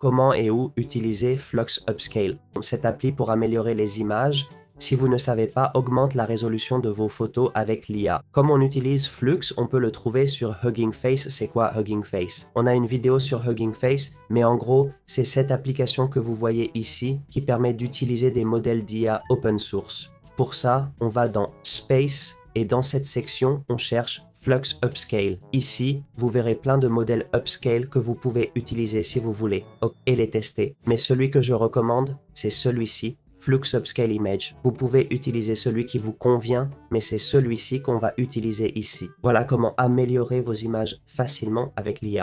Comment et où utiliser Flux Upscale? Cette appli pour améliorer les images, si vous ne savez pas, augmente la résolution de vos photos avec l'IA. Comme on utilise Flux, on peut le trouver sur Hugging Face. C'est quoi Hugging Face? On a une vidéo sur Hugging Face, mais en gros, c'est cette application que vous voyez ici qui permet d'utiliser des modèles d'IA open source. Pour ça, on va dans Space et dans cette section, on cherche Flux Upscale. Ici, vous verrez plein de modèles upscale que vous pouvez utiliser si vous voulez et les tester. Mais celui que je recommande, c'est celui-ci, Flux Upscale Image. Vous pouvez utiliser celui qui vous convient, mais c'est celui-ci qu'on va utiliser ici. Voilà comment améliorer vos images facilement avec l'IA.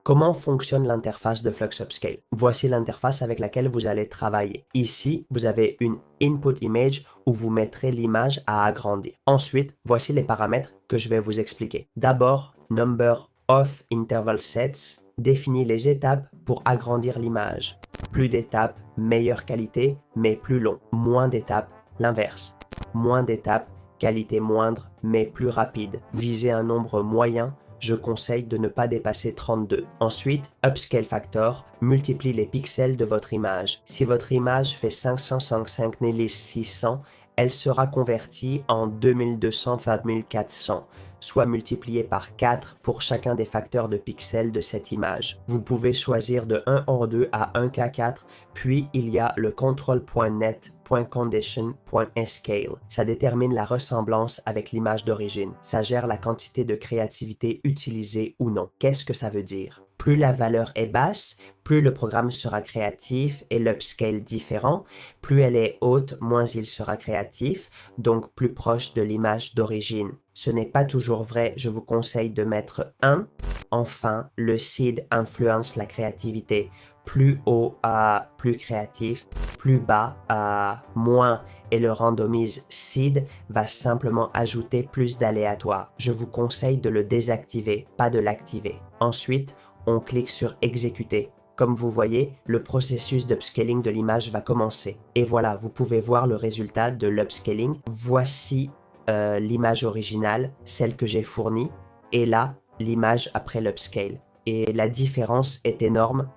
Comment fonctionne l'interface de Flux Upscale? Voici l'interface avec laquelle vous allez travailler. Ici, vous avez une Input Image où vous mettrez l'image à agrandir. Ensuite, voici les paramètres que je vais vous expliquer. D'abord, Number of Interval Sets définit les étapes pour agrandir l'image. Plus d'étapes, meilleure qualité, mais plus long. Moins d'étapes, l'inverse. Moins d'étapes, qualité moindre, mais plus rapide. Visez un nombre moyen. Je conseille de ne pas dépasser 32. Ensuite, Upscale Factor multiplie les pixels de votre image. Si votre image fait 555 600, elle sera convertie en 2200-2400, soit multipliée par 4 pour chacun des facteurs de pixels de cette image. Vous pouvez choisir de 1 hors 2 à 1K4, puis il y a le control.net.condition.scale. Ça détermine la ressemblance avec l'image d'origine. Ça gère la quantité de créativité utilisée ou non. Qu'est-ce que ça veut dire? Plus la valeur est basse, plus le programme sera créatif et l'upscale différent. Plus elle est haute, moins il sera créatif, donc plus proche de l'image d'origine. Ce n'est pas toujours vrai, je vous conseille de mettre 1. Enfin, le seed influence la créativité. Plus haut à plus créatif, plus bas à moins, et le randomise seed va simplement ajouter plus d'aléatoire. Je vous conseille de le désactiver, pas de l'activer. Ensuite, on clique sur exécuter. Comme vous voyez, le processus d'upscaling de l'image va commencer. Et voilà, vous pouvez voir le résultat de l'upscaling. Voici l'image originale, celle que j'ai fournie, et là, l'image après l'upscale. Et la différence est énorme.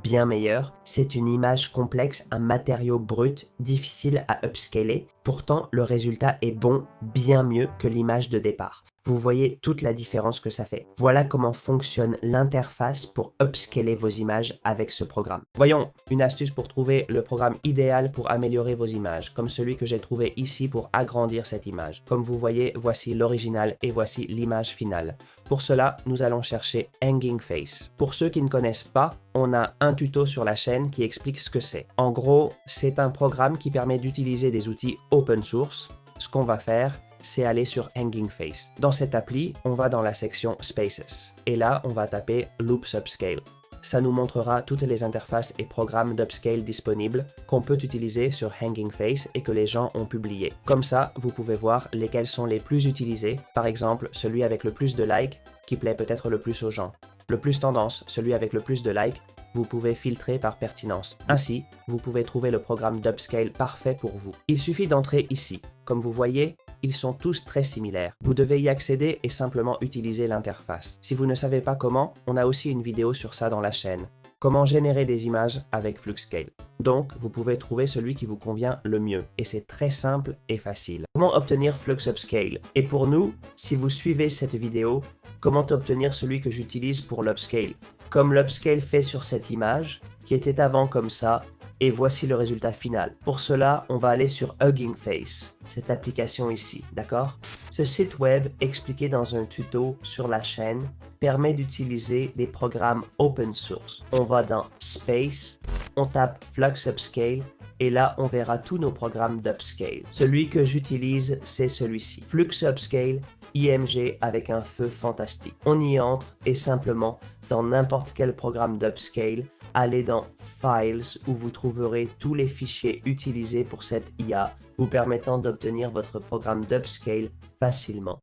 Bien meilleur. C'est une image complexe, un matériau brut, difficile à upscaler. Pourtant, le résultat est bon, bien mieux que l'image de départ. Vous voyez toute la différence que ça fait. Voilà comment fonctionne l'interface pour upscaler vos images avec ce programme. Voyons une astuce pour trouver le programme idéal pour améliorer vos images, comme celui que j'ai trouvé ici pour agrandir cette image. Comme vous voyez, voici l'original et voici l'image finale. Pour cela, nous allons chercher Hugging Face. Pour ceux qui ne connaissent pas, on a un tuto sur la chaîne qui explique ce que c'est. En gros, c'est un programme qui permet d'utiliser des outils open source. Ce qu'on va faire, c'est aller sur Hugging Face. Dans cette appli, on va dans la section Spaces. Et là, on va taper Loops Upscale. Ça nous montrera toutes les interfaces et programmes d'upscale disponibles qu'on peut utiliser sur Hugging Face et que les gens ont publiés. Comme ça, vous pouvez voir lesquels sont les plus utilisés. Par exemple, celui avec le plus de likes, qui plaît peut-être le plus aux gens. Le plus tendance, celui avec le plus de likes, vous pouvez filtrer par pertinence. Ainsi, vous pouvez trouver le programme d'upscale parfait pour vous. Il suffit d'entrer ici. Comme vous voyez, ils sont tous très similaires. Vous devez y accéder et simplement utiliser l'interface. Si vous ne savez pas comment, on a aussi une vidéo sur ça dans la chaîne. Comment générer des images avec Fluxscale. Donc, vous pouvez trouver celui qui vous convient le mieux. Et c'est très simple et facile. Comment obtenir Flux Upscale? Et pour nous, si vous suivez cette vidéo, comment obtenir celui que j'utilise pour l'upscale? Comme l'upscale fait sur cette image, qui était avant comme ça, et voici le résultat final. Pour cela, on va aller sur Hugging Face, cette application ici, d'accord? Ce site web, expliqué dans un tuto sur la chaîne, permet d'utiliser des programmes open source. On va dans Space, on tape Flux Upscale, et là, on verra tous nos programmes d'upscale. Celui que j'utilise, c'est celui-ci. Flux Upscale, IMG avec un feu fantastique. On y entre et simplement, dans n'importe quel programme d'upscale, allez dans Files où vous trouverez tous les fichiers utilisés pour cette IA, vous permettant d'obtenir votre programme d'upscale facilement.